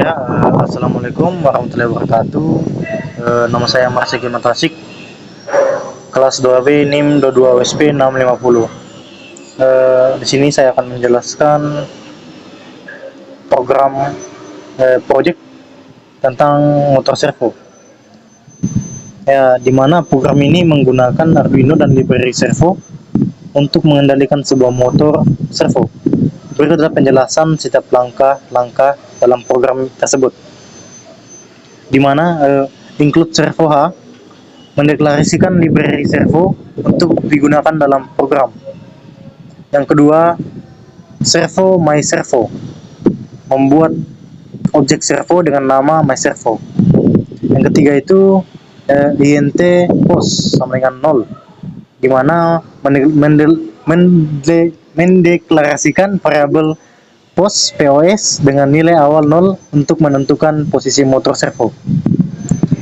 Ya, Assalamualaikum warahmatullahi wabarakatuh. Nama saya Marsiki Matasik, kelas 2B NIM 22 WSP 650. Di sini saya akan menjelaskan program project tentang motor servo. Ya, di mana program ini menggunakan Arduino dan library servo untuk mengendalikan sebuah motor servo. Berikut adalah penjelasan setiap langkah-langkah dalam program tersebut. Di mana include servo H mendeklarasikan library servo untuk digunakan dalam program. Yang kedua, servo my servo membuat objek servo dengan nama my servo. Yang ketiga itu int pos sama dengan 0, di mana mendeklarasikan variabel POS dengan nilai awal 0 untuk menentukan posisi motor servo.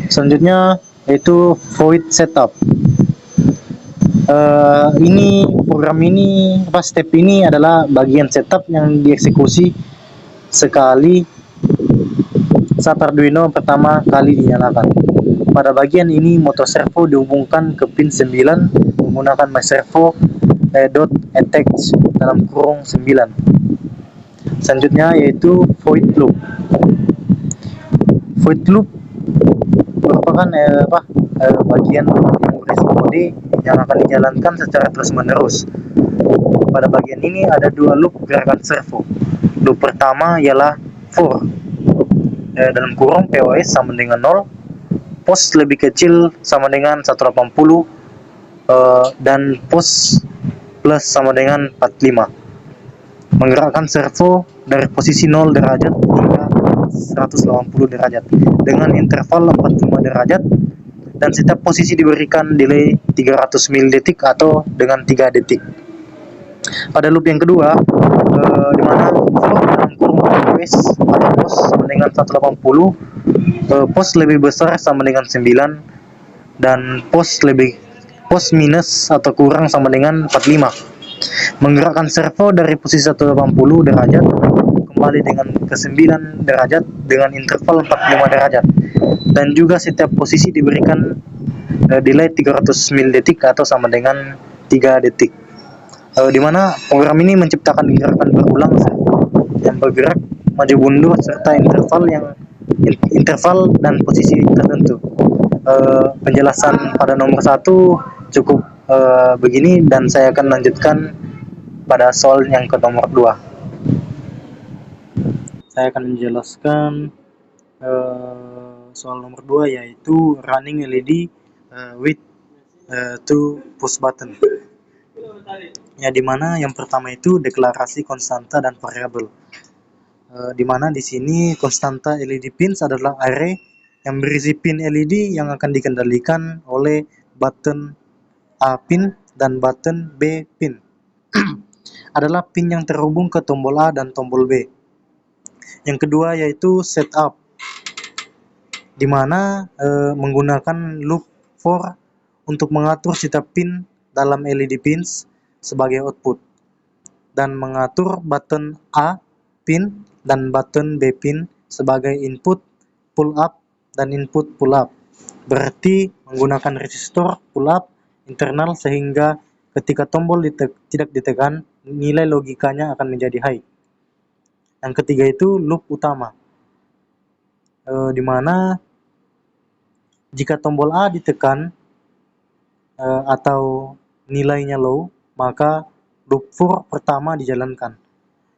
Selanjutnya yaitu void setup. Step ini adalah bagian setup yang dieksekusi sekali saat Arduino pertama kali dinyalakan. Pada bagian ini motor servo dihubungkan ke pin 9 menggunakan myservo .attach dalam kurung 9. Selanjutnya yaitu void loop. Void loop merupakan bagian yang berisi kode yang akan dijalankan secara terus-menerus. Pada bagian ini ada dua loop gerakan servo. Loop pertama ialah for dalam kurung POS sama dengan 0, pos lebih kecil sama dengan 180, dan pos plus sama dengan 45. Menggerakkan servo dari posisi 0 derajat hingga 180 derajat dengan interval 45 derajat, dan setiap posisi diberikan delay 300 mili-detik atau dengan 3 detik. Pada loop yang kedua, di mana for dalam kurung POS atau pos sama dengan 180, pos lebih besar sama dengan 9, dan pos minus atau kurang sama dengan 45. Menggerakkan servo dari posisi 180 derajat kembali dengan ke 9 derajat dengan interval 45 derajat, dan juga setiap posisi diberikan delay 300 mili-detik atau sama dengan 3 detik. Di mana program ini menciptakan gerakan berulang yang bergerak maju mundur serta interval dan posisi tertentu. Penjelasan pada nomor 1 cukup begini, dan saya akan lanjutkan pada soal yang ke nomor 2. Saya akan menjelaskan soal nomor 2, yaitu running LED with two push button. Ya, dimana yang pertama itu deklarasi konstanta dan variabel. Dimana di sini konstanta LED pins adalah array yang berisi pin LED yang akan dikendalikan oleh button A pin, dan button B pin adalah pin yang terhubung ke tombol A dan tombol B. Yang kedua yaitu setup, dimana menggunakan loop for untuk mengatur setiap pin dalam LED pins sebagai output, dan mengatur button A pin dan button B pin sebagai input pull up dan input pull up. Berarti menggunakan resistor pull up internal sehingga ketika tombol tidak ditekan, nilai logikanya akan menjadi high. Yang ketiga itu loop utama, dimana jika tombol A ditekan atau nilainya low, maka loop for pertama dijalankan.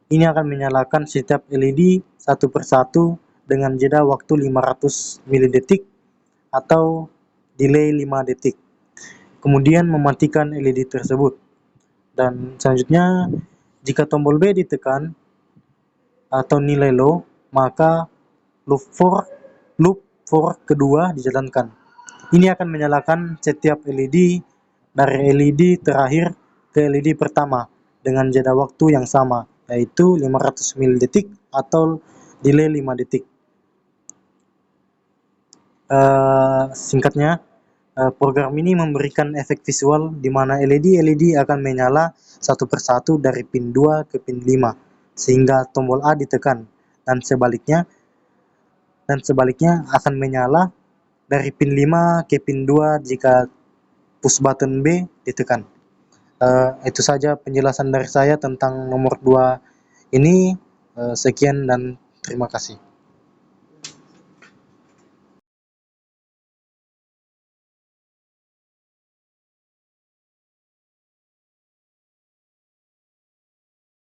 Ini akan menyalakan setiap LED satu persatu dengan jeda waktu 500 mili-detik atau delay 5 detik. Kemudian mematikan LED tersebut. Dan selanjutnya, jika tombol B ditekan atau nilai low, maka loop for kedua dijalankan. Ini akan menyalakan setiap LED dari LED terakhir ke LED pertama dengan jeda waktu yang sama, yaitu 500 mili-detik atau delay 5 detik. Singkatnya, program ini memberikan efek visual di mana LED akan menyala satu persatu dari pin 2 ke pin 5 sehingga tombol A ditekan, dan sebaliknya dan sebaliknya akan menyala dari pin 5 ke pin 2 jika push button B ditekan. Itu saja penjelasan dari saya tentang nomor 2 ini. Sekian dan terima kasih.